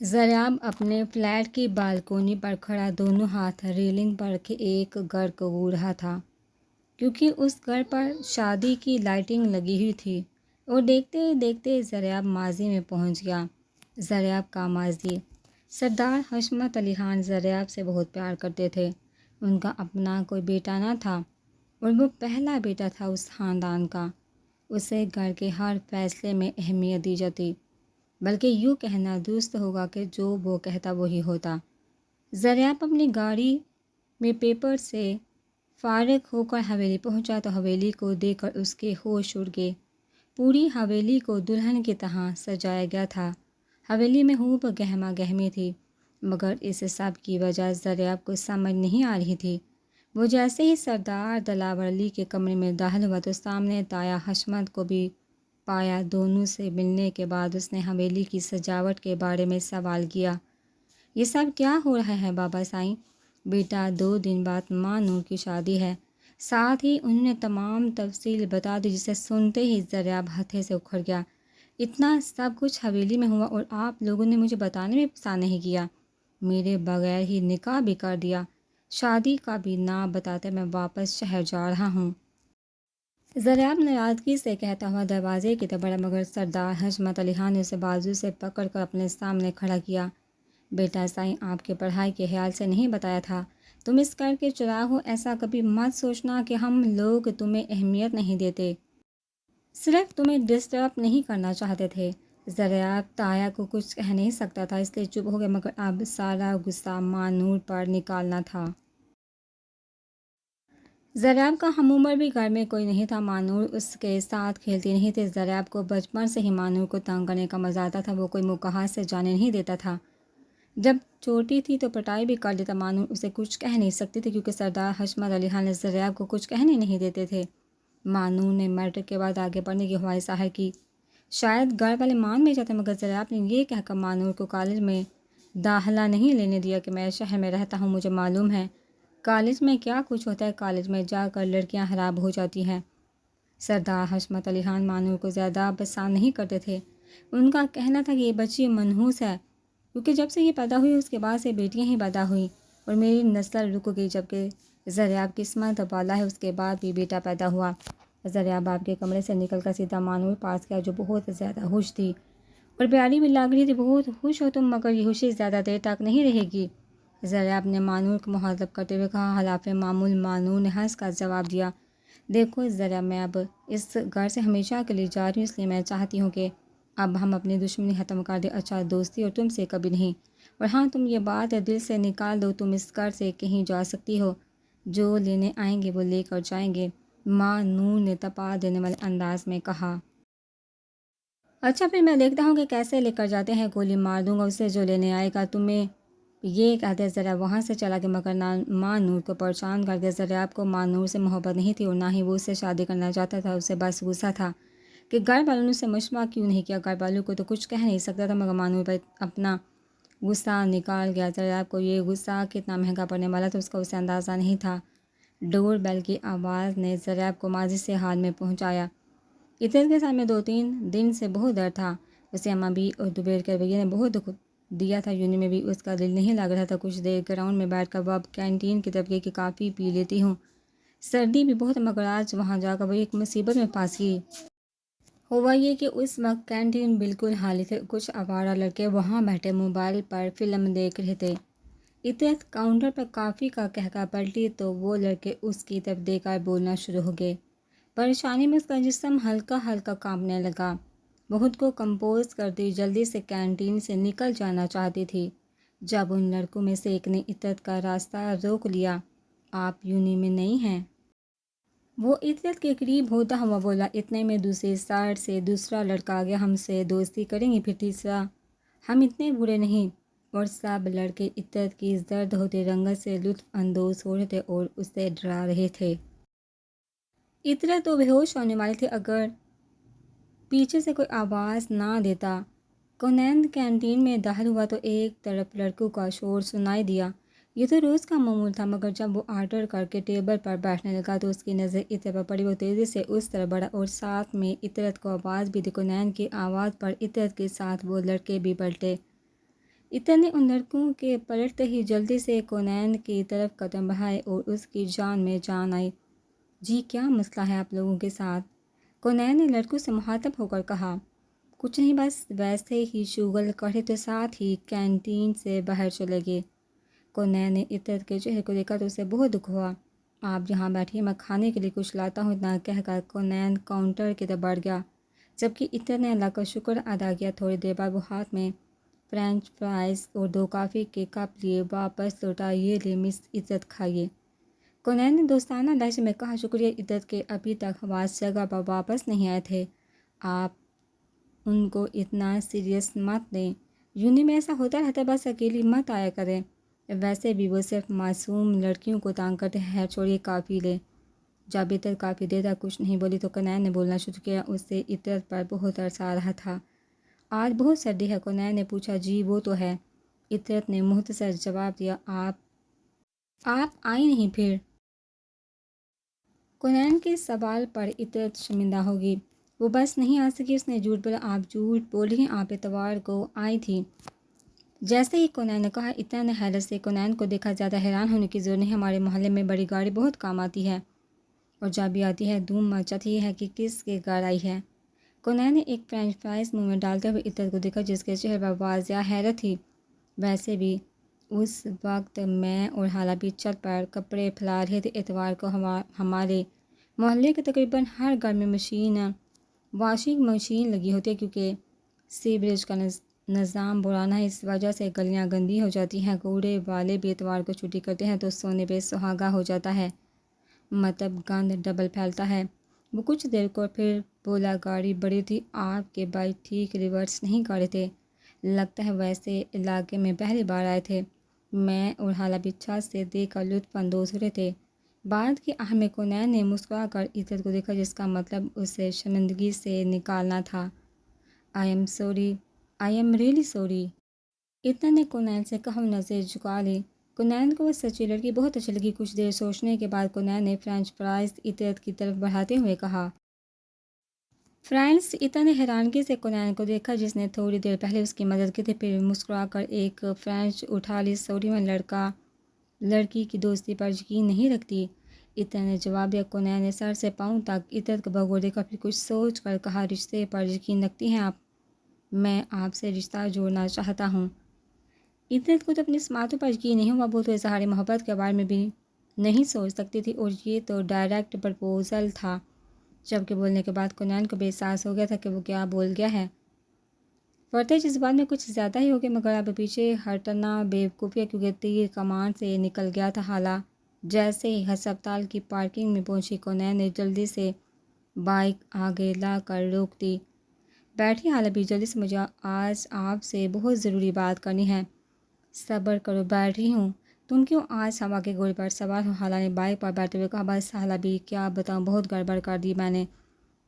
ضیاب اپنے فلیٹ کی بالکونی پر کھڑا دونوں ہاتھ ریلنگ پر رکھے ایک گھر کو گھور رہا تھا، کیونکہ اس گھر پر شادی کی لائٹنگ لگی ہوئی تھی اور دیکھتے ہی دیکھتے ضیاب ماضی میں پہنچ گیا۔ ضیاب کا ماضی۔ سردار حشمت علی خان ضیاب سے بہت پیار کرتے تھے۔ ان کا اپنا کوئی بیٹا نہ تھا اور وہ پہلا بیٹا تھا اس خاندان کا۔ اسے گھر کے ہر فیصلے میں اہمیت دی جاتی، بلکہ یوں کہنا درست ہوگا کہ جو وہ کہتا وہی ہوتا۔ ضیاب اپنی گاڑی میں پیپر سے فارغ ہو کر حویلی پہنچا تو حویلی کو دیکھ کر اس کے ہوش اڑ گئے۔ پوری حویلی کو دلہن کی طرح سجایا گیا تھا۔ حویلی میں خوب گہما گہمی تھی، مگر اس سب کی وجہ ضیاب کو سمجھ نہیں آ رہی تھی۔ وہ جیسے ہی سردار دلاور علی کے کمرے میں داخل ہوا تو سامنے تایا حشمت کو بھی پایا۔ دونوں سے ملنے کے بعد اس نے حویلی کی سجاوٹ کے بارے میں سوال کیا۔ یہ سب کیا ہو رہا ہے بابا سائیں؟ بیٹا 2 دن بعد ماں نور کی شادی ہے۔ ساتھ ہی انہوں نے تمام تفصیل بتا دی، جسے سنتے ہی ضیاب ہتھے سے اکھڑ گیا۔ اتنا سب کچھ حویلی میں ہوا اور آپ لوگوں نے مجھے بتانے میں پسند نہیں کیا، میرے بغیر ہی نکاح بھی کر دیا، شادی کا بھی نہ بتاتے میں واپس شہر جا رہا ہوں۔ ضیاب ناراضگی سے کہتا ہوا دروازے کی طرف بڑھا، مگر سردار حشمت علی خان نے اسے بازو سے پکڑ کر اپنے سامنے کھڑا کیا۔ بیٹا سائیں، آپ کی پڑھائی کے خیال سے نہیں بتایا تھا، تم اس گھر کے چراغ ہو، ایسا کبھی مت سوچنا کہ ہم لوگ تمہیں اہمیت نہیں دیتے، صرف تمہیں ڈسٹرب نہیں کرنا چاہتے تھے۔ ضیاب تایا کو کچھ کہہ نہیں سکتا تھا، اس لیے چپ ہو گیا، مگر اب سارا غصہ ماں نور پر نکالنا تھا۔ ضیاب کا ہم عمر بھی گھر میں کوئی نہیں تھا۔ ماں نور اس کے ساتھ کھیلتی نہیں تھی۔ ضیاب کو بچپن سے ہی ماں نور کو تنگ کرنے کا مزہ آتا تھا۔ وہ کوئی مقاہد سے جانے نہیں دیتا تھا۔ جب چھوٹی تھی تو پٹائی بھی کر دیتا۔ ماں نور اسے کچھ کہہ نہیں سکتی تھی، کیونکہ سردار حشمت علی خان نے ضیاب کو کچھ کہنے نہیں دیتے تھے۔ ماں نور نے میٹرک کے بعد آگے پڑھنے کی خواہش ظاہر کی، شاید گھر والے مان بھی جاتے، مگر ضیاب نے یہ کہہ کر ماں نور کو کالج میں داخلہ نہیں لینے دیا کہ میں شہر میں رہتا ہوں، مجھے معلوم ہے کالج میں کیا کچھ ہوتا ہے، کالج میں جا کر لڑکیاں خراب ہو جاتی ہیں۔ سردار حشمت علی خان ماں نور کو زیادہ پسند نہیں کرتے تھے۔ ان کا کہنا تھا کہ یہ بچی منحوس ہے، کیونکہ جب سے یہ پیدا ہوئی اس کے بعد سے بیٹیاں ہی پیدا ہوئیں اور میری نسل رک گئی، جبکہ ضیاب قسمت والا ہے، اس کے بعد بھی بیٹا پیدا ہوا۔ ضیاب آپ کے کمرے سے نکل کر سیدھا ماں نور پاس گیا، جو بہت زیادہ خوش تھی اور پیاری بھی لگ رہی تھی۔ بہت خوش ہو تم، مگر یہ خوشی زیادہ دیر تک نہیں رہے گی، ضیاب نے ماں نور کو مخاطب کرتے ہوئے کہا۔ خلاف معمول ماں نور نے ہنس کر جواب دیا، دیکھو ضیاب، میں اب اس گھر سے ہمیشہ کے لیے جا رہی ہوں، اس لیے میں چاہتی ہوں کہ اب ہم اپنی دشمنی ختم کر دیں، اچھا دوستی اور تم سے کبھی نہیں، اور ہاں تم یہ بات دل سے نکال دو، تم اس گھر سے کہیں جا سکتی ہو، جو لینے آئیں گے وہ لے کر جائیں گے، ماں نور نے تپا دینے والے انداز میں کہا۔ اچھا پھر میں دیکھتا ہوں کہ کیسے لے کر جاتے ہیں، گولی مار دوں گا اسے جو لینے آئے گا، تمہیں یہ کہتے ضیاب وہاں سے چلا گیا، مگر ماں نور کو پریشان کر دیا۔ ضیاب کو ماں نور سے محبت نہیں تھی اور نہ ہی وہ اس سے شادی کرنا چاہتا تھا، اسے بس غصہ تھا کہ گھر والوں نے اسے مشورہ کیوں نہیں کیا۔ گھر والوں کو تو کچھ کہہ نہیں سکتا تھا، مگر ماں نور پر اپنا غصہ نکال گیا۔ ضیاب کو یہ غصہ کتنا مہنگا پڑنے والا تھا، اس کا اسے اندازہ نہیں تھا۔ ڈور بیل کی آواز نے ضیاب کو ماضی سے حال میں پہنچایا۔ عطرت کے ساتھ میں 2-3 دن سے بہت ڈر تھا، اسے اماں بھی اور دوبیر کے رویے نے بہت دکھ دیا تھا، یونی میں بھی اس کا دل نہیں لگ رہا تھا۔ کچھ دیر گراؤنڈ میں بیٹھ کر وہ اب کینٹین کی طرف گئی کہ کافی پی لیتی ہوں، سردی بھی بہت، مگر آج وہاں جا کر وہ ایک مصیبت میں پھنس گئی۔ ہوا یہ کہ اس وقت کینٹین بالکل خالی تھی، کچھ آوارہ لڑکے وہاں بیٹھے موبائل پر فلم دیکھ رہے تھے۔ عطرت کاؤنٹر پر کافی کا کہکہ پلٹی تو وہ لڑکے اس کی طرف دیکھ کر بولنا شروع ہو گئے۔ پریشانی میں اس کا جسم ہلکا ہلکا کانپنے لگا۔ وہ خود کو کمپوز کرتی جلدی سے کینٹین سے نکل جانا چاہتی تھی، جب ان لڑکوں میں سے ایک نے عطرت کا راستہ روک لیا۔ آپ یونی میں نہیں ہیں؟ وہ عطرت کے قریب ہوتا ہوا بولا۔ اتنے میں دوسری سائڈ سے دوسرا لڑکا آ گیا، ہم سے دوستی کریں گے؟ پھر تیسرا، ہم اتنے برے نہیں، اور سب لڑکے عطرت کی زرد ہوتی رنگت سے لطف اندوز ہو رہے تھے اور اسے ڈرا رہے تھے۔ عطرت تو بے ہوش ہونے والی تھی اگر پیچھے سے کوئی آواز نہ دیتا۔ کنیند کینٹین میں داخل ہوا تو ایک طرف لڑکوں کا شور سنائی دیا۔ یہ تو روز کا معمول تھا، مگر جب وہ آرڈر کر کے ٹیبل پر بیٹھنے لگا تو اس کی نظر عطرت پر پڑی۔ وہ تیزی سے اس طرف بڑھا اور ساتھ میں عطرت کو آواز بھی دی۔ کنیند کی آواز پر عطرت کے ساتھ وہ لڑکے بھی پلٹے۔ عطر نے ان لڑکوں کے پلٹتے ہی جلدی سے کونین کی طرف قدم بڑھائے اور اس کی جان میں جان آئی۔ جی کیا مسئلہ ہے آپ لوگوں کے ساتھ؟ کونین نے لڑکوں سے مخاطب ہو کر کہا۔ کچھ نہیں، بس ویسے ہی شوگل کڑھے تو ساتھ ہی کینٹین سے باہر چلے گئے۔ کونین نے عطر کے چہرے کو دیکھا تو اسے بہت دکھ ہوا۔ آپ یہاں بیٹھیے، میں کھانے کے لیے کچھ لاتا ہوں، اتنا کہہ کر کونین کاؤنٹر کی طرف بڑھ گیا، جبکہ عطر نے اللہ کا شکر ادا کیا۔ تھوڑی دیر بعد وہ ہاتھ میں فرینچ فرائز اور 2 کافی کے کپ لیے واپس لوٹا۔ یہ لے مس عزت، کھائیے۔ کونین نے دوستانہ لہجے میں کہا۔ شکریہ عزت کے ابھی تک حواس جگہ پر واپس نہیں آئے تھے۔ آپ ان کو اتنا سیریس مت لیں، یونی میں ایسا ہوتا رہتا ہے، بس اکیلی مت آیا کریں، ویسے بھی وہ صرف معصوم لڑکیوں کو تانگ کرتے ہیں۔ چھوڑیے، کافی لے۔ جب عطر کافی دیر تک کچھ نہیں بولی تو کونین نے بولنا شروع کیا۔ اس سے عطر پر بہت عرصہ آ رہا تھا۔ آج بہت سردی ہے؟ کونین نے پوچھا۔ جی وہ تو ہے، عطر نے مختصر جواب دیا۔ آپ آئی نہیں پھر؟ کونین کے سوال پر عطر شرمندہ ہوگی۔ وہ بس نہیں آ سکی، اس نے جھوٹ بولا۔ آپ جھوٹ بول رہی ہیں، آپ اتوار کو آئی تھی۔ جیسے ہی کونین نے کہا، عطر نے حیرت سے کونین کو دیکھا۔ زیادہ حیران ہونے کی ضرورت نہیں، ہمارے محلے میں بڑی گاڑی بہت کام آتی ہے، اور جب بھی آتی ہے دھوم مچاتی ہے کہ کس کے گھر آئی ہے۔ کونین نے ایک فرینچ فرائز منہ میں ڈالتے ہوئے عطر کو دیکھا، جس کے چہرے پر واضح حیرت تھی۔ ویسے بھی اس وقت میں اور حالہ بھی چھت پر کپڑے پھیلا رہے تھے۔ اتوار کو ہمارے محلے کے تقریباً ہر گھر میں واشنگ مشین لگی ہوتی ہے، کیونکہ سیوریج کا نظام پرانا ہے، اس وجہ سے گلیاں گندی ہو جاتی ہیں۔ کوڑے والے بھی اتوار کو چھٹی کرتے ہیں تو سونے پہ سہاگا ہو جاتا ہے، مطلب گند ڈبل پھیلتا ہے۔ وہ کچھ دیر کو پھر بولا، گاڑی بڑی تھی، آپ کے بھائی ٹھیک ریورس نہیں کر رہے تھے، لگتا ہے ویسے علاقے میں پہلی بار آئے تھے۔ میں اور حالہ بھی چھت سے دیکھ کر لطف اندوز ہو رہے تھے۔ بعد کی آہ میں کونین نے مسکرا کر عطر کو دیکھا، جس کا مطلب اسے شرمندگی سے نکالنا تھا۔ آئی ایم ریئلی سوری، عطر نے کونین سے کہا۔ نظر جھکا لی۔ کونین کو وہ سچی لڑکی بہت اچھی لگی۔ کچھ دیر سوچنے کے بعد کونین نے فرینچ فرائز عطر کی طرف بڑھاتے ہوئے کہا۔ فرینچ؟ عطر نے حیرانگی سے کونین کو دیکھا، جس نے تھوڑی دیر پہلے اس کی مدد کی تھی، پھر مسکرا کر ایک فرینچ اٹھا لی۔ سوری، میں لڑکی کی دوستی پر یقین نہیں رکھتی، عطر نے جواب دیا۔ کونین نے سر سے پاؤں تک عطر کو بغور دیکھا، پھر کچھ سوچ کر کہا، رشتے پر یقین رکھتی ہیں آپ؟ میں آپ سے رشتہ جوڑنا چاہتا ہوں۔ عطر کو تو اپنی سماعتوں پر یقین نہیں ہوا، وہ تو اظہار محبت کے بارے میں بھی نہیں سوچ سکتی تھی، اور یہ تو ڈائریکٹ پرپوزل تھا۔ جبکہ بولنے کے بعد کونین کو بھی احساس ہو گیا تھا کہ وہ کیا بول گیا ہے۔ فرتے جذبات میں کچھ زیادہ ہی ہو گیا، مگر اب پیچھے ہٹنا بیوقوفی ہے، کیونکہ تیر کمان سے نکل گیا تھا۔ حالہ جیسے ہی ہسپتال کی پارکنگ میں پہنچی، کونین نے جلدی سے بائک آگے لا کر روک دی۔ بیٹھی حالہ بھی، جلدی سے، مجھے آج آپ سے بہت ضروری بات کرنی ہے۔ صبر کرو، بیٹھ رہی ہوں۔ تم کیوں آج ہوا کے گھوڑے پر سوار ہو؟ حالہ نے بائک پر بیٹھتے ہوئے کہا۔ بس حالہ بھی، کیا بتاؤں، بہت گڑبڑ کر دی میں نے،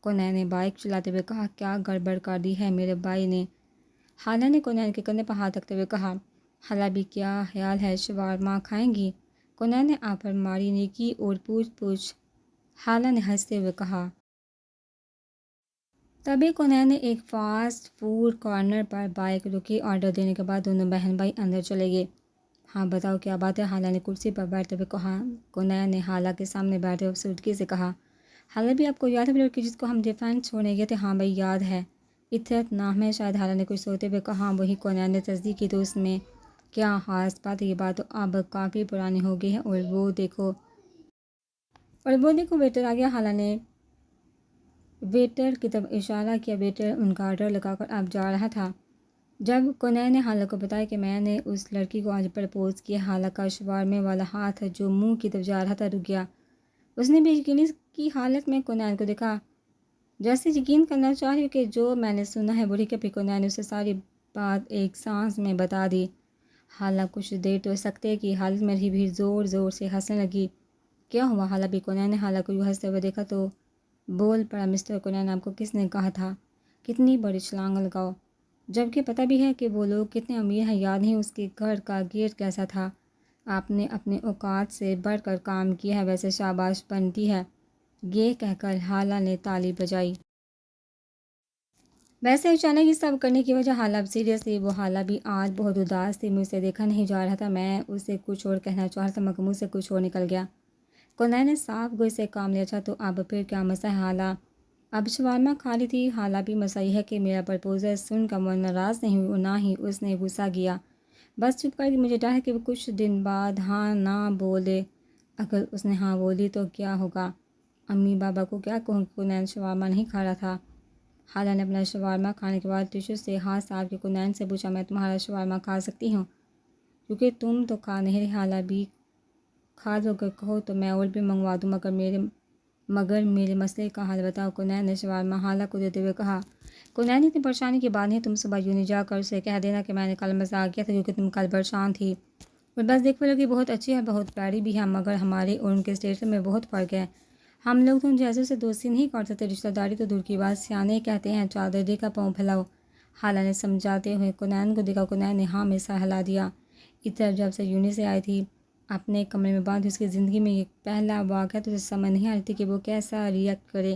کونین نے بائک چلاتے ہوئے کہا۔ کیا گڑبڑ کر دی ہے میرے بھائی نے؟ حالہ نے کونین کے کندھے پر ہاتھ رکھتے ہوئے کہا۔ حالہ بھی، کیا خیال ہے، شاورما کھائیں گی؟ کونین نے آنکھ پر ماری نیکی اور پوچھ حالہ نے ہنستے ہوئے کہا۔ تبھی کونین نے ایک فاسٹ فوڈ کارنر پر بائک روکی۔ آرڈر دینے کے بعد دونوں بہن بھائی اندر چلے گئے۔ ہاں بتاؤ کیا بات ہے؟ حالہ نے کرسی پر بیٹھتے ہوئے کہا۔ کونین نے حالہ کے سامنے بیٹھے ہوئے سوٹکیس سے کہا۔ حالہ بھی، آپ کو یاد ہے وہ لڑکی جس کو ہم ڈیفینس چھوڑنے گئے تھے؟ ہاں بھائی یاد ہے، عطرت نام ہے شاید، حالہ نے کچھ سوچتے ہوئے کہا۔ ہاں وہی، کونین نے تصدیق کی۔ تو اس میں کیا خاص بات ہے؟ یہ بات تو اب کافی پرانی ہو گئی ہے، اور وہ دیکھو ویٹر آ گیا۔ حالہ نے ویٹر کی طرف اشارہ کیا۔ ویٹر ان کا آرڈر لگا کر اب جا رہا تھا، جب کونین نے حالہ کو بتایا کہ میں نے اس لڑکی کو آج پرپوز کیا۔ حالہ کا شاورمے والا ہاتھ جو منہ کی طرف جا رہا تھا رک گیا۔ اس نے بے یقینی کی حالت میں کونین کو دیکھا، جیسے یقین کرنا چاہ رہی کہ جو میں نے سنا ہے وہی۔ کہ پھر کونین نے اسے ساری بات ایک سانس میں بتا دی۔ حالہ کچھ دیر تو سکتے کی حالت میں رہی، بھی زور زور سے ہنسنے لگی۔ کیا ہوا حالہ بھی؟ کونین نے حالہ کو یوں ہنستے ہوئے دیکھا تو بول پڑا۔ مسٹر کونین، آپ کو کس نے کہا تھا کتنی بڑی چھلانگ لگاؤ، جبکہ پتہ بھی ہے کہ وہ لوگ کتنے امیر ہیں؟ یاد نہیں اس کے گھر کا گیٹ کیسا تھا؟ آپ نے اپنے اوقات سے بڑھ کر کام کیا ہے، ویسے شاباش بنتی ہے۔ یہ کہہ کر حالہ نے تالی بجائی۔ ویسے اچانک یہ سب کرنے کی وجہ حالہ اب سیریس تھی۔ وہ حالہ بھی آج بہت اداس تھی۔ مجھ سے دیکھا نہیں جا رہا تھا۔ میں اسے کچھ اور کہنا چاہ رہا تھا مگر منہ سے کچھ اور نکل گیا۔ کنیل نے صاف گوئی سے کام لیا تھا۔ تو اب پھر کیا مسئلہ ہے حالہ؟ اب شوارما کھا لی تھی۔ حالہ بھی مسئلہ یہ ہے کہ میرا پرپوزل سن کر وہ ناراض نہیں ہوئی اور نہ ہی اس نے غصہ کیا، بس چپ کر دی۔ مجھے ڈر ہے کہ وہ کچھ دن بعد ہاں نہ بول دے۔ اگر اس نے ہاں بولی تو کیا ہوگا؟ امی بابا کو کیا کہوں کہ کنیل شوارما نہیں کھا رہا تھا؟ حالہ نے اپنا شوارما کھانے کے بعد ٹشو سے ہاتھ صاف کے کنیل سے پوچھا، میں تمہارا شوارما کھا سکتی ہوں؟ کیونکہ تم تو کھا نہیں رہی۔ حالہ بھی کھا دو، اگر کہو تو میں اور بھی منگوا دوں، مگر میرے مسئلے کا حل بتاؤ، کنیل نے شوارما حالہ کو دیتے ہوئے کہا۔ کنیل اتنی پریشانی کی بات نہیں، تم صبح یونی جا کر اسے کہہ دینا کہ میں نے کل مذاق کیا تھا کیونکہ تم کل پریشان تھی، اور بس دیکھ وہ لڑکی بہت اچھی ہے، بہت پیاری بھی ہے، مگر ہمارے اور ان کے اسٹیٹس میں بہت فرق ہے۔ ہم لوگ تو ان جیسوں سے دوستی نہیں کر سکتے، رشتہ داری تو دور کی بات، سیانے کہتے ہیں چادر دے کر پاؤں پھیلاؤ۔ حالہ نے سمجھاتے ہوئے کنیل کو دیکھا۔ کنیل نے ہاں میں سر ہلا دیا۔ ادھر جب سے یونی سے آئی تھی اپنے کمرے میں بند، اس کی زندگی میں یہ پہلا واقعہ تو اسے سمجھ نہیں آ رہی تھی کہ وہ کیسا ریئیکٹ کرے،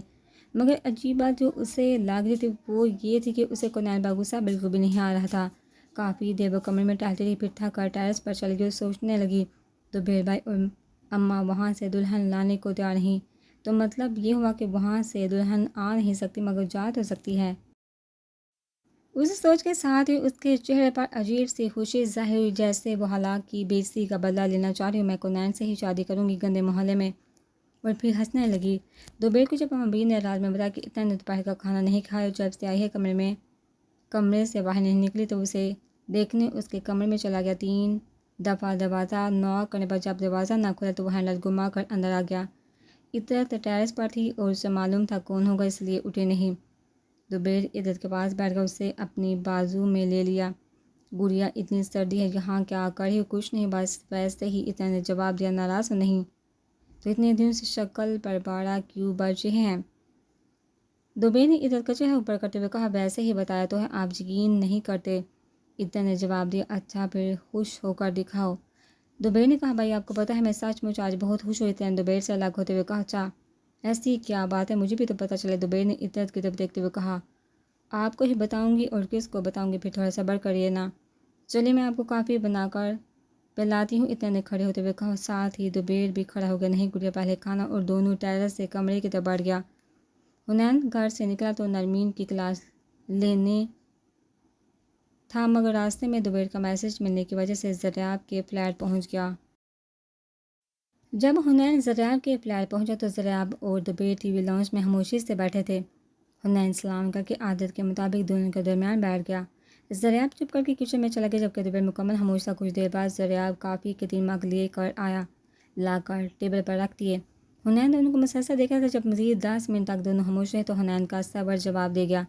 مگر عجیب بات جو اسے لگ رہی تھی وہ یہ تھی کہ اسے کنیل کا غصہ بالکل بھی نہیں آ رہا تھا۔ کافی دیر وہ کمرے میں ٹہلتی رہی، پھر تھک کر ٹیرس پر چلی گئی اور سوچنے لگی، تو بیر بھائی اور اماں وہاں سے دلہن لانے کو تیار نہیں، تو مطلب یہ ہوا کہ وہاں سے دلہن آ نہیں سکتی مگر جا تو سکتی ہے۔ اس سوچ کے ساتھ ہی اس کے چہرے پر عجیب سی خوشی ظاہر ہوئی، جیسے وہ ہلاک کی بےعزتی کا بدلہ لینا چاہ رہی ہوں۔ میں کنیل سے ہی شادی کروں گی، گندے محلے میں۔ اور پھر ہنسنے لگی۔ دوپہر کو جب امیر نے رات میں بتایا کہ اتنا نے دوپہر کا کھانا نہیں کھایا، جب سے آئی ہے کمرے سے باہر نہیں نکلی، تو اسے دیکھنے اس کے کمرے میں چلا گیا۔ 3 دفعہ دروازہ نوک کرنے پر جب دروازہ نہ کھلا تو وہ ہینڈل گھما کر اندر آ گیا۔ عطرت ٹیرس پر تھی اور اسے معلوم تھا کون ہوگا، اس لیے اٹھی نہیں۔ دوپہر عطرت کے پاس بیٹھ کر اسے اپنی بازو میں لے لیا۔ گڑیا اتنی سردی ہے یہاں، کیا کر رہی ہو؟ کچھ نہیں، بس ویسے ہی۔ عطرت نے جواب دیا، ناراض ہو نہیں تو اتنے دن سے شکل پر باڑا کیوں بچ رہے ہیں؟ دوپہر نے عطرت کا چہرہ اوپر کرتے ہوئے کہا، ویسے ہی بتایا تو ہے، آپ یقین نہیں کرتے۔ عطرت نے جواب دیا، اچھا پھر خوش ہو کر دکھاؤ۔ دوپہر نے کہا، بھائی آپ کو پتہ ہے میں سچ مچ آج بہت خوش ہوئی۔ عطرت نے دوپہر سے الگ ہوتے ہوئے کہا، اچھا ایسی کیا بات ہے، مجھے بھی تو پتہ چلے۔ دوپہر نے عطرت کی طرف دیکھتے ہوئے کہا، آپ کو ہی بتاؤں گی، اور کس کو بتاؤں گی، پھر تھوڑا صبر کریے نا۔ چلیے میں آپ کو کافی بنا کر پلاتی ہوں۔ عطرت نے کھڑے ہوتے ہوئے کہا، ساتھ ہی دوپہر بھی کھڑا ہو گیا۔ نہیں گڑیا، پہلے کھانا، اور دونوں ٹیرس سے کمرے کی طرف بڑھ گیا۔ حنین گھر سے نکلا تو نرمین کی کلاس لینے تھا، مگر راستے میں دوپہر کا میسج ملنے کی وجہ سے زریاب کے فلیٹ پہنچ گیا۔ جب حنین زریاب کے فلیٹ پہنچا تو زریاب اور دوپہر ٹی وی لاؤنج میں خاموشی سے بیٹھے تھے۔ حنین سلام کر کے عادت کے مطابق دونوں کے درمیان بیٹھ گیا۔ زریاب چپ کر کے کچن میں چلا گیا، جبکہ دوپہر مکمل خاموش تھا۔ کچھ دیر بعد زریاب کافی کے 3 مگ لے کر آیا، لا کر ٹیبل پر رکھ دیے۔ حنین دونوں کو مسلسل دیکھ رہا تھا۔ جب مزید 10 منٹ تک دونوں خاموش رہے تو حنین کا صبر جواب دے گیا،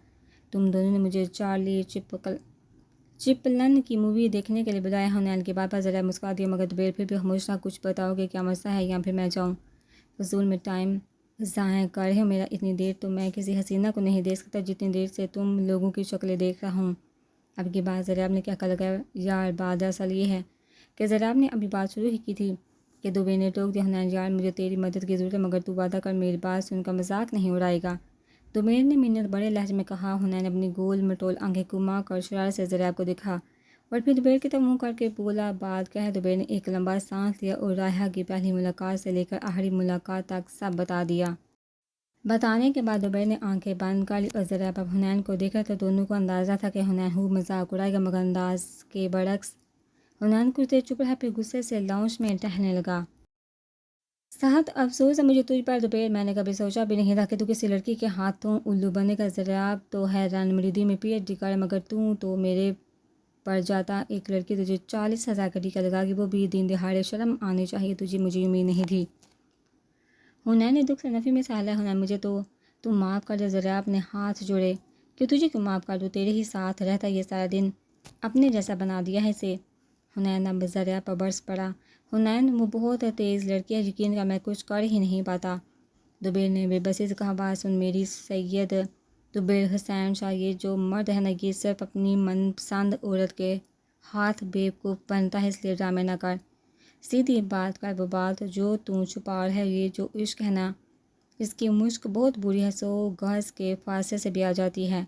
تم دونوں نے مجھے چارلی چپلن کی مووی دیکھنے کے لیے بلایا۔ حنین کی بات پر زریاب مسکرا دیا، مگر دوپہر پھر بھی خاموش تھا۔ کچھ بتاؤ گے، کیا مسئلہ ہے، یا پھر میں جاؤں؟ فضول میں ٹائم ضائع کر رہے ہو میرا۔ اتنی دیر تو میں کسی حسینہ کو نہیں دیکھ سکتا جتنی دیر سے تم لوگوں کی شکلیں دیکھ رہا ہوں۔ اب کی بات زریاب نے کہا لگا، یار بات دراصل یہ ہے کہ زریاب نے ابھی بات شروع ہی کی تھی کہ دوپہر نے ٹوک دیا، حنین یار مجھے تیری مدد کی ضرورت ہے، مگر تو وعدہ کر میری بات سن کر مذاق نہیں اڑائے گا۔ دوپہر نے منت بڑے لہجے میں کہا۔ حنین اپنی گول مٹول آنکھیں گھما کر شرارت سے زریاب کو دکھا اور پھر دوپہر کی طرف منہ کر کے بولا، بات کیا ہے؟ دوپہر نے ایک لمبا سانس لیا اور رائحہ کی پہلی ملاقات سے لے کر آخری ملاقات تک سب بتا دیا۔ بتانے کے بعد دوپہر نے آنکھیں بند کر لی اور زریاب اب حنین کو دیکھ رہا تھا۔ دونوں کو اندازہ تھا کہ حنین خوب مذاق اڑائے گا، مگر انداز کے برعکس حنین کچھ دیر چپ رہا، پھر غصے سے لاؤنج میں ٹہلنے لگا۔ سخت افسوس ہے مجھے تجھ پر دوپہر، میں نے کبھی سوچا بھی نہیں تھا کہ تو کسی لڑکی کے ہاتھوں الو بنے گا۔ زریاب تو ہے رن مریدی میں پی ایچ ڈی کر، مگر تو میرے پر جاتا ایک لڑکی تجھے 40,000 کا ٹیکہ لگا گی، وہ بھی دن دہاڑے، شرم آنی چاہیے تجھے، مجھے امید نہیں تھی۔ حنین نے دکھ سے نفی میں سہلا، حنین مجھے تو معاف کر دے۔ زریاب نے ہاتھ جوڑے، کہ تجھے کیوں معاف کر دوں، تیرے ہی ساتھ رہتا یہ سارا دن اپنے جیسا بنا دیا ہے اسے۔ حنین اب زریاب پر برس پڑا، حنین وہ بہت تیز لڑکی ہے، یقین کر میں کچھ کر ہی نہیں پاتا۔ دوپہر نے بے بسی سے کہا، بات سن میری سید دوپہر حسین شاہ، یہ جو مرد ہے نا، یہ صرف اپنی من پسند عورت کے ہاتھ بیوقوف بنتا ہے، اس لیے ڈرامے نہ کر، سیدھی بات کر۔ وہ بات جو تو چھپا رہا ہے، یہ جو عشق ہے نا، اس کی مشک بہت بری ہے، 100 گز کے فاصلے سے بھی آ جاتی ہے،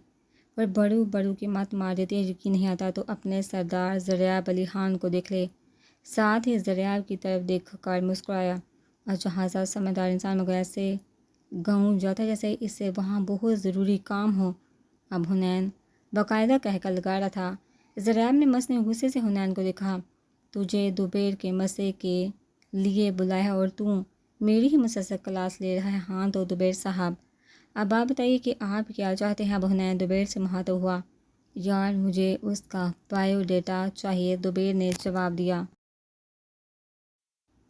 اور بڑو بڑو کی مت مار دیتی ہے۔ یقین نہیں آتا تو اپنے سردار ذریعہ علی خان کو دیکھ لے۔ ساتھ ہی ذریعہ کی طرف دیکھ کر مسکرایا۔ اچھا خاصا سمجھدار انسان مگر ایسے گاؤں جاتا ہے جیسے اس سے وہاں بہت ضروری کام ہو۔ اب حنین باقاعدہ کہہ کر لگا رہا تھا۔ ذریعہ نے مصنوعی غصے سے حنین کو دیکھا۔ تجھے دوپہر کے مسئلے کے لیے بلایا ہے اور تو میری ہی مسلسل کلاس لے رہا ہے۔ ہاں تو دوپہر صاحب، اب آپ بتائیے کہ آپ کیا چاہتے ہیں؟ اب حنین دوپہر سے مخاطب ہوا۔ یار مجھے اس کا بائیو ڈیٹا چاہیے، دوپہر نے جواب دیا۔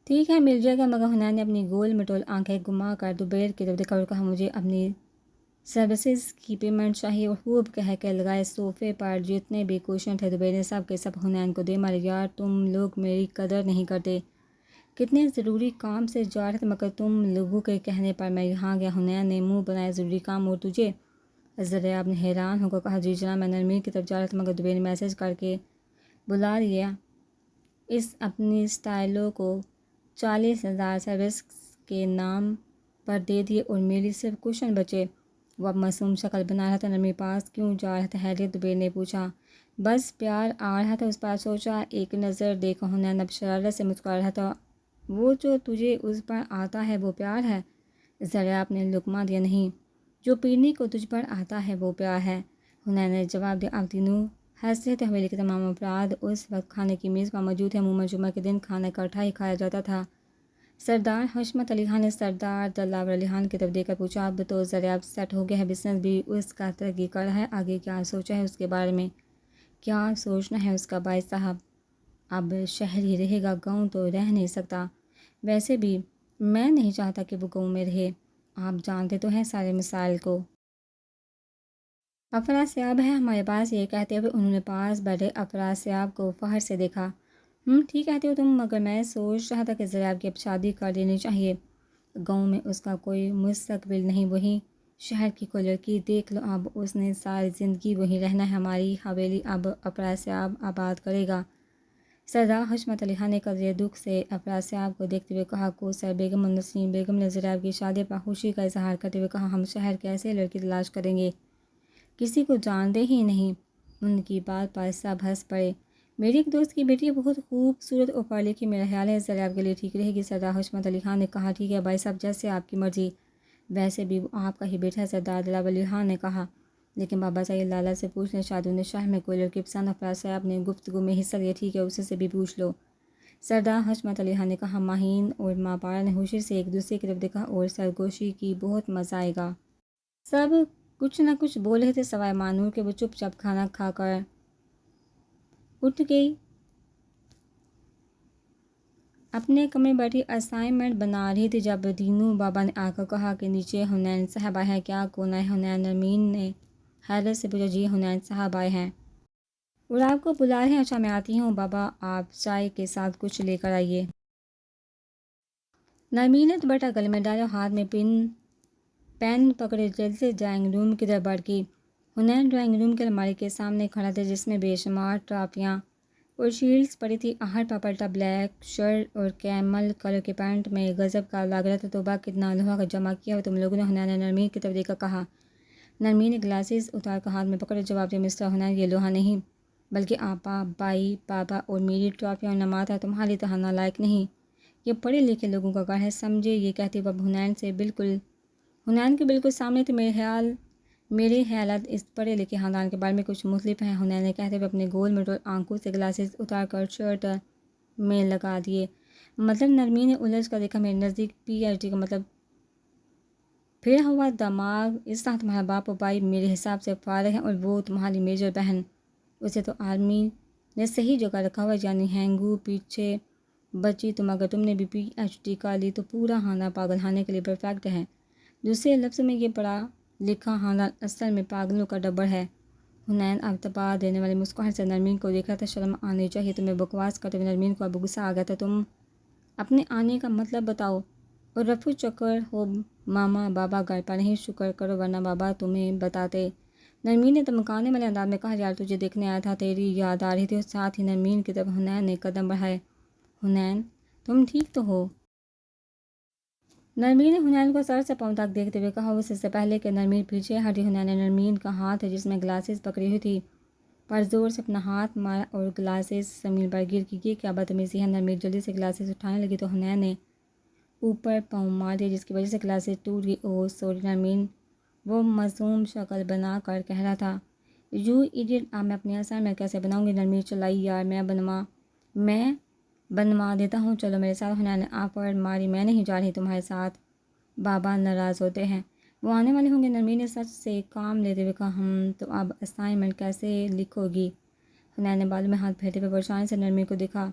ٹھیک ہے مل جائے گا، مگر حنین نے اپنی گول مٹول آنکھیں گھما کر دوپہر کی طرف دیکھا اور کہا مجھے اپنی سروسز کی پیمنٹ چاہیے، اور خوب کہہ کے لگائے صوفے پر جتنے بھی کوشن تھے دوپہر نے سب کے سب حنین کو دے مارے۔ یار تم لوگ میری قدر نہیں کرتے، کتنے ضروری کام سے جا رہے تھے مگر تم لوگوں کے کہنے پر میں یہاں گیا۔ حنین نے منہ بنایا ضروری کام اور تجھے؟ ذریعہ نے حیران ہو کر کہا جی جناب، میں نرمین کی طرف جا رہا تھا مگر دوپہر نے میسج کر کے بلا لیا۔ اس اپنی اسٹائلوں کو 40,000 سروس کے نام پر دے دیے اور میری صرف کوشن بچے۔ وہ اب معصوم شکل بنا رہا تھا۔ نرمین پاس کیوں جا رہا تھا حیرت دوپہر نے پوچھا۔ بس پیار آ رہا تھا اس پر، سوچا ایک نظر دیکھا۔ حنین اب شرارت سے مسکرا رہا تھا۔ وہ جو تجھے اس پر آتا ہے وہ پیار ہے؟ ذریعہ نے لقمہ دیا۔ نہیں، جو پیرنی کو تجھ پر آتا ہے وہ پیار ہے، حنین نے جواب دیا۔ اب تینوں حیثیت حویلی کے تمام افراد اس وقت کھانے کی میز پر موجود ہیں۔ عموماً جمعہ کے دن کھانا اکٹھا ہی کھایا جاتا تھا۔ سردار حشمت علی خان نے سردار دلاور علی خان کی طرف دیکھ کر پوچھا اب تو ذریعہ سیٹ ہو گیا ہے، بزنس بھی اس کا ترقی کر رہا ہے، آگے کیا سوچا ہے اس کے بارے میں؟ کیا سوچنا ہے اس کا بھائی صاحب، اب شہر ہی رہے گا، گاؤں تو رہ نہیں سکتا۔ ویسے بھی میں نہیں چاہتا کہ وہ گاؤں میں رہے، آپ جانتے تو ہیں سارے مسائل کو۔ افراسیاب ہے ہمارے پاس، یہ کہتے ہوئے انہوں نے پاس بیٹھے افراسیاب کو فخر سے دیکھا۔ ٹھیک کہتے ہو تم، مگر میں سوچ رہا تھا کہ ذریعہ کی اب شادی کر دینی چاہیے، گاؤں میں اس کا کوئی مستقبل نہیں، وہی شہر کی کوئی لڑکی دیکھ لو، اب اس نے ساری زندگی وہی رہنا ہے، ہماری حویلی اب افراسیاب آباد کرے گا۔ سردار حشمت علی خان نے قدرے دکھ سے افراسیاب کو دیکھتے ہوئے کہا۔ کوثر بیگم اور نسرین بیگم نے ذریعہ کی شادی پر خوشی کا اظہار کرتے ہوئے کہا ہم شہر کیسے لڑکی تلاش کریں گے، کسی کو جانتے ہی نہیں۔ ان کی بات پر سب ہنس پڑے۔ میری ایک دوست کی بیٹی بہت خوبصورت اور پڑھی لکھی، میرا خیال ہے ذریعہ کے لیے ٹھیک رہے گی۔ سردار حشمت علی خان نے کہا ٹھیک ہے بھائی صاحب، جیسے آپ کی مرضی، ویسے بھی وہ آپ کا ہی بیٹا ہے، سردار دلاور علی خان نے کہا۔ لیکن بابا سید لالا سے پوچھ لیں، شاید انہیں شہر میں کوئی لڑکی پسند۔ افراسیاب نے گفتگو میں حصہ لیا۔ ٹھیک ہے اسے سے بھی پوچھ لو، سردار حشمت علی خان نے کہا۔ ماہین اور ماں پارا نے ہوشی سے ایک دوسرے کی طرف دیکھا اور سرگوشی کی، بہت مزہ آئے گا۔ سب کچھ نہ کچھ بول رہے تھے سوائے مانور کے۔ وہ چپ چاپ کھانا کھا کر اٹھ گئی، اپنے کمرے بیٹھی اسائنمنٹ بنا رہی تھی جب دینو بابا نے آ کر کہا کہ نیچے حنین صاحب آئے ہیں۔ کیا کون آئے؟ حنین نرمین نے حیرت سے پوچھا۔ جی حنین صاحب آئے ہیں اور آپ کو بلا رہے ہیں۔ اچھا میں آتی ہوں، بابا آپ چائے کے ساتھ کچھ لے کر آئیے۔ نرمین نے دوپٹہ گلے میں ڈالا اور ہاتھ میں پین پکڑے جلدی سے ڈرائنگ روم کی طرف بڑھ گئی۔ حنین ڈرائنگ روم کے الماری کے سامنے کھڑا تھا جس میں بے شمار ٹرافیاں اور شیلڈز پڑی تھی۔ آہٹ پر پلٹا بلیک شرٹ اور کیمل کلر کے پینٹ میں غضب کا لگ رہا تھا۔ توبہ کتنا لوہا جمع کیا ہو تم لوگوں نے، حنین نے نرمین کی طرف دیکھ کر کہا۔ نرمین نے گلاسز اتار کر ہاتھ میں پکڑے جواب دیا مسٹر حنین یہ لوہا نہیں بلکہ آپا، بائی، بابا اور میری ٹرافیاں اور نماز ہے، تمہاری طرح نالائق نہیں، یہ پڑھے لکھے لوگوں کا گھر ہے سمجھے۔ یہ کہتے ہوئے اب حنین کے بالکل سامنے تھے۔ میرے خیالات اس پڑھے لکھے خاندان کے بارے میں کچھ مختلف ہیں، حنین نے کہتے ہوئے اپنے گول مٹول آنکھوں سے گلاسز اتار کر شرٹ میں لگا دیے۔ مطلب؟ نرمین نے الجھ کر دیکھا۔ میرے نزدیک پی ایچ ڈی کا مطلب پھر ہوا دماغ، اس طرح تمہارا باپ اور بھائی میرے حساب سے فارغ ہیں اور وہ تمہاری میجر بہن، اسے تو آرمی نے صحیح جگہ رکھا ہوا ہے، یعنی ہینگو پیچھے بچی تم، اگر تم نے بھی پی ایچ ڈی کر لی تو پورا خاندان پاگل خانے کے لیے پرفیکٹ ہے۔ دوسرے لفظ میں یہ پڑھا لکھا خاندان اصل میں پاگلوں کا ڈبر ہے۔ حنین اب تباہ دینے والی مسکراہٹ سے نرمین کو دیکھ رہا تھا۔ شرم آنی چاہیے تمہیں، بکواس کرتے ہوئے نرمین کو اب غصہ آ گیا تھا۔ تم اپنے آنے کا مطلب بتاؤ اور رفو چکر ہو ماما، بابا گھر پر نہیں، شکر کرو ورنہ بابا تمہیں بتاتے، نرمین نے دمکانے والے انداز میں کہا۔ یار تجھے دیکھنے آیا تھا، تیری یاد آ رہی تھی، اور ساتھ ہی نرمین کی طرف حنین نے قدم بڑھائے۔ حنین تم ٹھیک تو ہو؟ نرمین نے حنین کو سر سے پاؤں تک دیکھتے ہوئے کہا۔ اس سے پہلے کہ نرمین پیچھے ہٹی، حنین نے نرمین کا ہاتھ جس میں گلاسز پکڑی ہوئی تھی پر زور سے اپنا ہاتھ مارا اور گلاسز زمین پر گر گئی۔ کیا بدتمیزی ہے! نرمین جلدی سے گلاسز اٹھانے لگی تو حنین نے اوپر پاؤں مار دیا جس کی وجہ سے گلاسز ٹوٹ گئی۔ اوہ سوری نرمین، وہ مصدوم شکل بنا کر کہہ رہا تھا۔ یو ایڈیٹ، اب میں اپنی اسائنمنٹ کیسے بناؤں گی؟ نرمین چلائی۔ یار میں بنوا دیتا ہوں، چلو میرے ساتھ۔ حنین نے آفر ماری۔ میں نہیں جا رہی تمہارے ساتھ، بابا ناراض ہوتے ہیں، وہ آنے والے ہوں گے۔ نرمین نے سچ سے کام لیتے ہوئے کہا۔ تو اب اسائنمنٹ کیسے لکھو گی؟ حنین نے بالوں میں ہاتھ پھیرتے ہوئے پریشانی سے نرمین کو دیکھا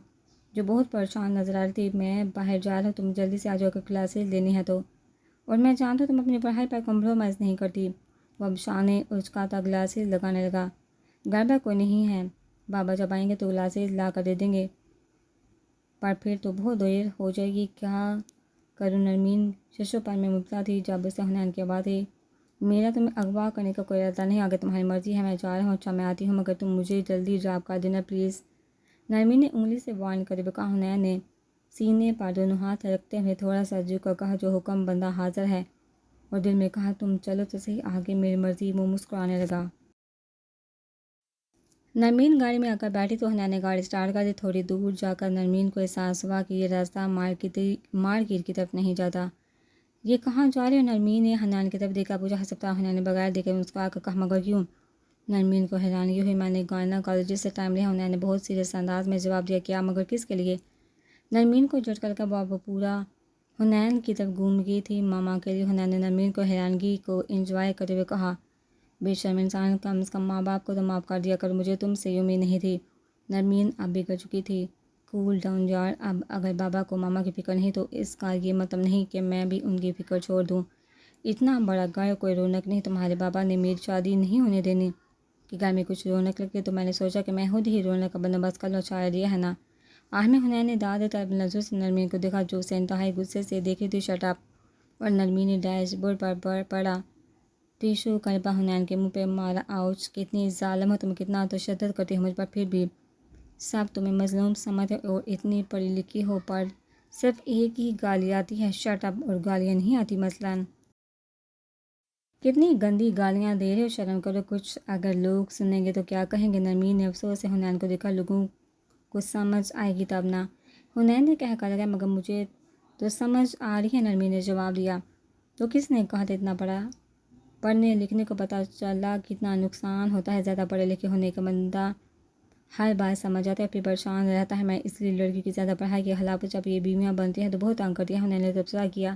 جو بہت پریشان نظر آ رہی تھی۔ میں باہر جا رہا ہوں، تم جلدی سے آ جاؤ اگر کلاسز لینی ہے تو، اور میں جانتا ہوں تم اپنی پڑھائی پر کمپرومائز نہیں کرتی۔ وہ اب شانے اچکاتا گلاسز لگانے لگا۔ گھر پر کوئی نہیں ہے، بابا جب آئیں گے تو گلاسز لا کر دے دیں گے، پر پھر تو بہت دیر ہو جائے گی۔ کیا کروں؟ نرمین ششو پر میں مبتلا تھی جب اسے حنین کی آواز آئی۔ میرا تمہیں اغوا کرنے کا کوئی ارادہ نہیں، اگر تمہاری مرضی ہے میں جا رہا ہوں۔ اچھا میں آتی ہوں، مگر تم مجھے جلدی ڈراپ کر دینا پلیز، نرمین نے انگلی سے وارن کرتے ہوئے کہا۔ حنین نے سینے پر دونوں ہاتھ رکھتے ہوئے تھوڑا سا جھک کر کہا، جو حکم بندہ حاضر ہے، اور دل میں کہا تم چلو تو صحیح، آگے میری مرضی۔ وہ مسکرانے لگا۔ نرمین گاڑی میں آ کر بیٹھی تو حنین نے گاڑی اسٹارٹ کر دی۔ تھوڑی دور جا کر نرمین کو احساس ہوا کہ یہ راستہ مارکیٹ کی طرف نہیں جاتا۔ یہ کہاں جا رہے ہو؟ نرمین نے حنین کی طرف دیکھا، پوچھا۔ ہسپتال، حنین نے بغیر دیکھے مسکرا کر کہا۔ مگر کیوں؟ نرمین کو حیرانگی ہوئی۔ میں نے گائنیکالوجسٹ سے ٹائم لیا، حنین نے بہت سیریس انداز میں جواب دیا۔ کیا؟ مگر کس کے لیے؟ نرمین کو جھٹکا لگا، وہ پورا حنین کی طرف گھوم گئی تھی۔ ماما کے لیے، حنین نے نرمین کو حیرانگی کو انجوائے کرتے ہوئے کہا۔ بے شرم انسان، کم از کم ماں باپ کو تو معاف کر دیا کرو، مجھے تم سے یہ امید نہیں تھی۔ نرمین اب بگڑ چکی تھی۔ کول ڈاؤن یار، اب اگر بابا کو ماما کی فکر نہیں تو اس کا یہ مطلب نہیں کہ میں بھی ان کی فکر چھوڑ دوں۔ اتنا بڑا گھر، کوئی رونق نہیں، تمہارے بابا نے میری شادی نہیں ہونے دینی کہ گھر میں کچھ رونق لگے، تو میں نے سوچا کہ میں خود ہی رونق کا بندوبست کر لوں، شاید یہ ہے نا۔ آخر میں حنین نے داد طلب نظروں سے نرمین کو دیکھا جو اسے انتہائی غصے سے دیکھ رہی تھی۔ Shut up! اور نرمین نے ڈیش بورڈ پر پڑا ٹیشو کربا حنین کے منہ پہ مارا۔ آؤچ! کتنی ظالم ہو تم، کتنا تشدد کرتی ہو مجھ پر، پھر بھی سب تمہیں مظلوم سمجھتے اور اتنی پڑھی لکھی ہو پر صرف ایک ہی گالی آتی ہے۔ Shut up! اور گالیاں نہیں آتی مثلاً؟ کتنی گندی گالیاں دے رہے ہو، شرم کرو کچھ، اگر لوگ سنیں گے تو کیا کہیں گے؟ نرمین نے افسوس سے حنین کو دیکھا۔ لوگوں کو سمجھ آئے گی تب نا، حنین نے کہہ کر لگا۔ مگر مجھے تو سمجھ آ رہی ہے، نرمین نے جواب دیا۔ تو کس نے کہا تھا اتنا پڑھنے لکھنے کو پتہ چلا کتنا نقصان ہوتا ہے، زیادہ پڑھے لکھے ہونے کا بندہ ہر بات سمجھ جاتا ہے پھر پریشان رہتا ہے۔ میں اس لیے لڑکی کی زیادہ پڑھائی کے خلاف جب یہ بیویاں بنتی ہیں تو بہت تنگ کرتی ہیں، حنین نے تبصرہ کیا۔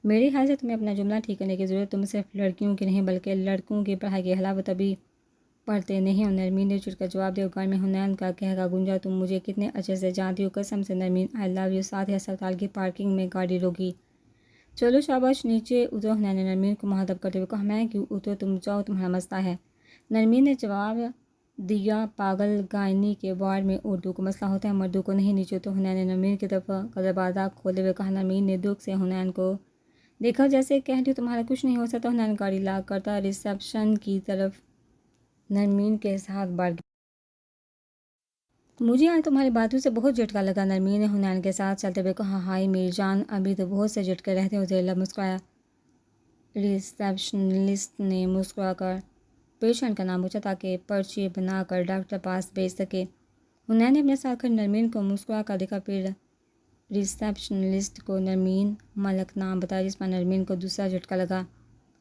میرے خیال سے تمہیں اپنا جملہ ٹھیک کرنے کی ضرورت، تم صرف لڑکیوں کی نہیں بلکہ لڑکوں کی پڑھائی کے خلاف تبھی پڑھتے نہیں ہو، نرمین نے چڑھ کر جواب دیا۔ گھر میں حنین کا قہقہ گونجا۔ تم مجھے کتنے اچھے سے جانتی ہو، قسم سے نرمین، آئی لو یو۔ ساتھ ہی اسپتال کی پارکنگ میں گاڑی روکی۔ چلو شاباش، نیچے اترو، حنین نے نرمین کو مخاطب کرتے ہوئے کہا۔ میں کیوں اتروں؟ تم جاؤ، تمہارا مسئلہ ہے، نرمین نے جواب دیا۔ پاگل، گائنی کے وارڈ میں عورتوں کو مسئلہ ہوتا ہے، مردوں کو نہیں، نیچے اترو، حنین نے نرمین کی طرف دروازہ کھولتے ہوئے کہا۔ نرمین نے دکھ سے حنین کو دیکھا۔ جیسے کہہ رہی ہو تمہارا کچھ نہیں ہو سکتا۔ حنین گاڑی لاک کرتا ریسیپشن کی طرف نرمین کے ساتھ بڑھ گیا۔ مجھے آج تمہاری باتوں سے بہت جھٹکا لگا، نرمین نے حنین کے ساتھ چلتے ہوئے کہا۔ ہائے میری جان، ابھی تو بہت سے جھٹکے رہتے ہو، ذیلا مسکرایا۔ ریسیپشنسٹ نے مسکرا کر پیشنٹ کا نام پوچھا تاکہ پرچی بنا کر ڈاکٹر پاس بھیج سکے۔ حنین نے اپنے ساتھ کھڑی نرمین کو مسکرا کر دیکھا، پھر ریسیپشنسٹ کو نرمین ملک نام بتایا، جس پر نرمین کو دوسرا جھٹکا لگا۔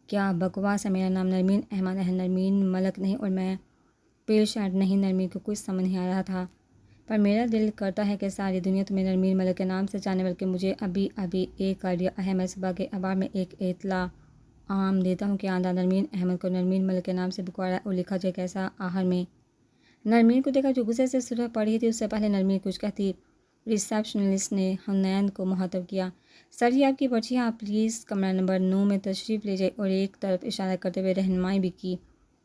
کیا بکواس ہے، میرا نام نرمین احمد ہے، نرمین ملک نہیں، اور میں پیشنٹ نہیں۔ نرمین کو کچھ سمجھ نہیں آ رہا تھا، پر میرا دل کرتا ہے کہ ساری دنیا تمہیں نرمین ملک کے نام سے جانے، بلکہ مجھے ابھی ایک آئیڈیا ہے، میں صبح کے اخبار میں ایک اطلاع عام دیتا ہوں کہ آندھا نرمین احمد کو نرمین ملک کے نام سے پکارا اور لکھا جائے کیسا؟ آخر میں نرمین کو دیکھا جو غصے سے سرخ پڑ رہی تھی۔ اس سے پہلے نرمین کچھ کہتی، ریسیپشنسٹ نے حنین کو مخاطب کیا۔ سر جی آپ کی پرچی ہے، آپ پلیز کمرہ نمبر 9 میں تشریف لے جائیں، اور ایک طرف اشارہ کرتے ہوئے رہنمائی بھی کی۔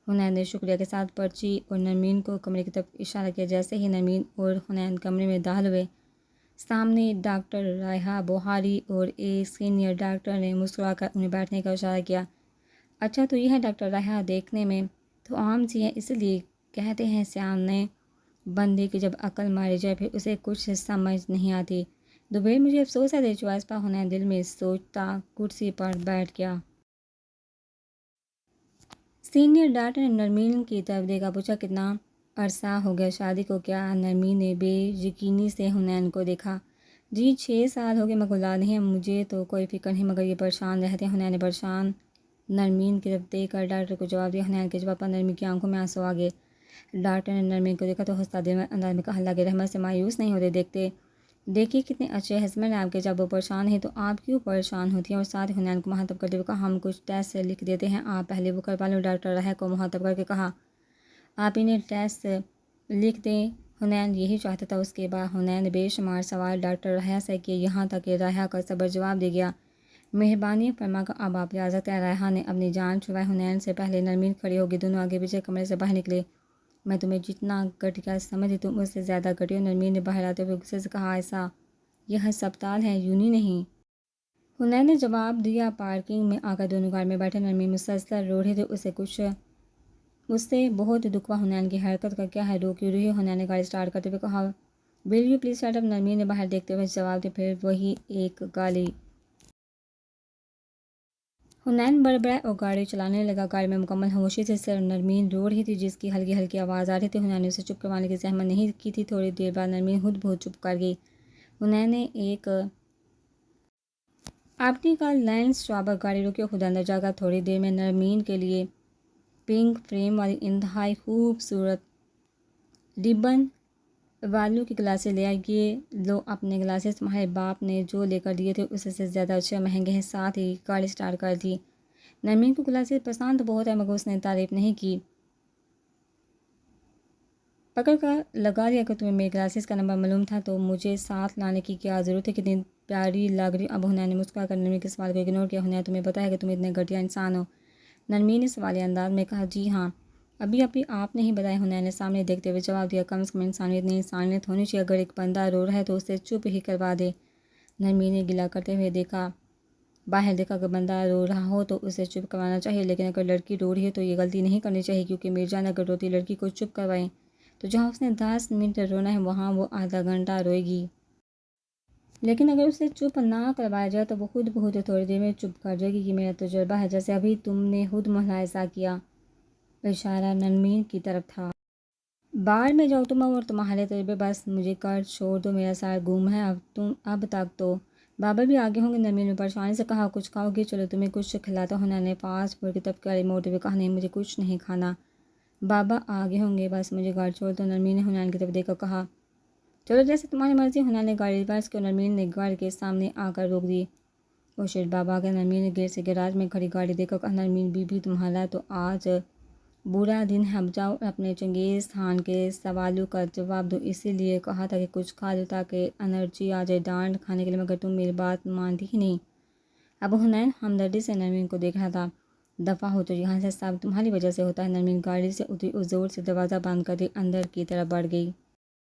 حنین نے شکریہ کے ساتھ پرچی اور نرمین کو کمرے کی طرف اشارہ کیا۔ جیسے ہی نرمین اور حنین کمرے میں داخل ہوئے، سامنے ڈاکٹر رائحہ بخاری اور ایک سینئر ڈاکٹر نے مسکرا کر انہیں بیٹھنے کا اشارہ کیا۔ اچھا تو یہ ہے ڈاکٹر رائحہ، دیکھنے میں تو عام سی ہے، اس لیے کہتے ہیں سیانے بندے کی جب عقل ماری جائے پھر اسے کچھ سمجھ نہیں آتی۔ دوبیر مجھے افسوس ہے تیری چوائس پر ہونا ہے، دل میں سوچتا کرسی پر بیٹھ گیا۔ سینئر ڈاکٹر نے نرمین کی طرف دیکھا، پوچھا کتنا عرصہ ہو گیا شادی کو؟ کیا؟ نرمین نے بے یقینی سے حنین کو دیکھا۔ جی 6 سال ہو گئے، مگر اولاد نہیں ہے۔ مجھے تو کوئی فکر نہیں، مگر یہ پریشان رہتے ہیں۔ حنین نے پریشان نرمین کی طرف دیکھ کر ڈاکٹر کو جواب دیا۔ حنین کے جواب پر نرمین کی آنکھوں میں آنسو آ گئے۔ ڈاکٹر نے نرمین کو دیکھا تو حوصلہ دینے انداز میں کہا، اللہ کی رحمت سے مایوس نہیں ہوتے، دیکھیے کتنے اچھے ہسبینڈ ہیں آپ کے، جب وہ پریشان ہیں تو آپ کیوں پریشان ہوتی ہیں؟ اور ساتھ ہی حنین کو مخاطب کرتے ہوئے کہا، ہم کچھ ٹیسٹ لکھ دیتے ہیں، آپ پہلے وہ کروا لیں۔ ڈاکٹر رحا کو مخاطب کر کے کہا، آپ انہیں ٹیسٹ لکھ دیں۔ حنین یہی چاہتا تھا۔ اس کے بعد حنین نے بے شمار سوال ڈاکٹر رحا سے کیے، یہاں تک کہ رحا کا صبر جواب دے گیا۔ مہربانی فرما کر اب آپ اجازت ہے۔ رحا نے اپنی جان چھڑوائی۔ حنین سے پہلے نرمین کھڑی ہوگی، دونوں آگے پیچھے کمرے سے باہر نکلے۔ میں تمہیں جتنا گھٹیا سمجھتی تم اس سے زیادہ گھٹیا۔ نرمین نے باہر آتے ہوئے غصے سے کہا، ایسا یہ ہسپتال ہے، یونی نہیں۔ حنین نے جواب دیا۔ پارکنگ میں آ کر دونوں گاڑی میں بیٹھے۔ نرمین مسلسل رو رہی تھی، اس سے بہت دکھ ہوا۔ حنین کی حرکت کا کیا ہے، رو کیوں رہی ہو؟ حنین نے گاڑی اسٹارٹ کرتے ہوئے کہا، will you please start up? Narmeen نے باہر دیکھتے ہوئے جواب دیا، پھر وہی ایک گالی۔ حنین بڑبڑائی اور گاڑی چلانے لگا۔ گاڑی میں مکمل خاموشی تھی، صرف نرمین رو رہی تھی جس کی ہلکی ہلکی آواز آ رہی تھی۔ حنین نے اسے چپ کروانے کی زحمت نہیں کی تھی۔ تھوڑی دیر بعد نرمین خود بہت چپ کر گئی۔ حنین نے ایک آپٹیکا لینس شعبہ گاڑی روکی اور خود اندر جا کر تھوڑی دیر میں نرمین کے لیے پنک فریم والی انتہائی خوبصورت ربن والوں کی گلاسیں لے آئی۔ یہ لو اپنے گلاسز، تمہارے باپ نے جو لے کر دیے تھے اس سے زیادہ اچھے اور مہنگے ہیں۔ ساتھ ہی گاڑی اسٹارٹ کر دی۔ نرمین کو گلاسز پسند تو بہت ہے، مگر اس نے تعریف نہیں کی۔ پکڑ کر لگا دیا کہ تمہیں میرے گلاسز کا نمبر معلوم تھا تو مجھے ساتھ لانے کی کیا ضرورت ہے؟ کتنی پیاری لگ رہی۔ اب حنین نے مسکرا کر نرمین کے سوال کو اگنور کیا۔ حنین تمہیں پتہ ہے کہ تم اتنے گھٹیا انسان ہو؟ نرمین نے سوالیہ انداز میں کہا، جی ہاں، ابھی آپ نے ہی بتایا۔ حنین نے سامنے دیکھتے ہوئے جواب دیا، کم از کم انسانیت نہیں، انسانیت ہونی چاہیے۔ اگر ایک بندہ رو رہا ہے تو اسے چپ ہی کروا دے۔ نرمین نے گلہ کرتے ہوئے باہر دیکھا، اگر بندہ رو رہا ہو تو اسے چپ کروانا چاہیے، لیکن اگر لڑکی رو رہی ہے تو یہ غلطی نہیں کرنی چاہیے، کیونکہ میرجان اگر روتی لڑکی کو چپ کروائیں تو جہاں اس نے 10 منٹ رونا ہے وہاں وہ آدھا گھنٹہ روئے گی، لیکن اگر اسے چپ نہ کروایا جائے تو وہ خود بہت تھوڑی دیر میں چپ کر جائے گی۔ یہ میرا تجربہ ہے، جیسے ابھی تم نے خود ملاحظہ کیا۔ اشارہ نرمین کی طرف تھا۔ بار میں جاؤ تم اور تمہارے تجربے، بس مجھے کر چھوڑ دو، میرا سارا گم ہے اب تک تو۔ بابا بھی آگے ہوں گے؟ نرمین نے پریشانی سے کہا، کچھ کھاؤ گی؟ چلو تمہیں کچھ کھلاتا ہوں۔ حنین نے فاسٹ فوڈ کی طرف گاڑی موڑتے ہوئے کہا، نہیں مجھے کچھ نہیں کھانا، بابا آگے ہوں گے، بس مجھے گاڑی چھوڑ دو۔ نرمین نے حنین کی طرف دیکھ کر کہا، چلو جیسے تمہاری مرضی۔ حنین نے گاڑی ریورس کی اور نرمین نے گاڑی کے سامنے آ کر روک دی۔ او شٹ، بابا آ گئے۔ نرمین نے گیٹ سے گیراج میں کھڑی گاڑی دیکھ کر کہا، نرمین بی بی تمہارا تو آج برا دن ہے، اب جاؤ اور اپنے چنگیز خان کے سوالوں کا جواب دو۔ اسی لیے کہا تھا کہ کچھ کھا لو تاکہ انرجی آ جائے ڈانٹ کھانے کے لیے، مگر تم میری بات مانتی ہی نہیں۔ اب حنین ہمدردی سے نرمین کو دیکھ رہا تھا، دفع ہو تو یہاں سے، سب تمہاری وجہ سے ہوتا ہے۔ نرمین گاڑی سے اتری اور زور سے دروازہ بند کر کے اندر کی طرف بڑھ گئی۔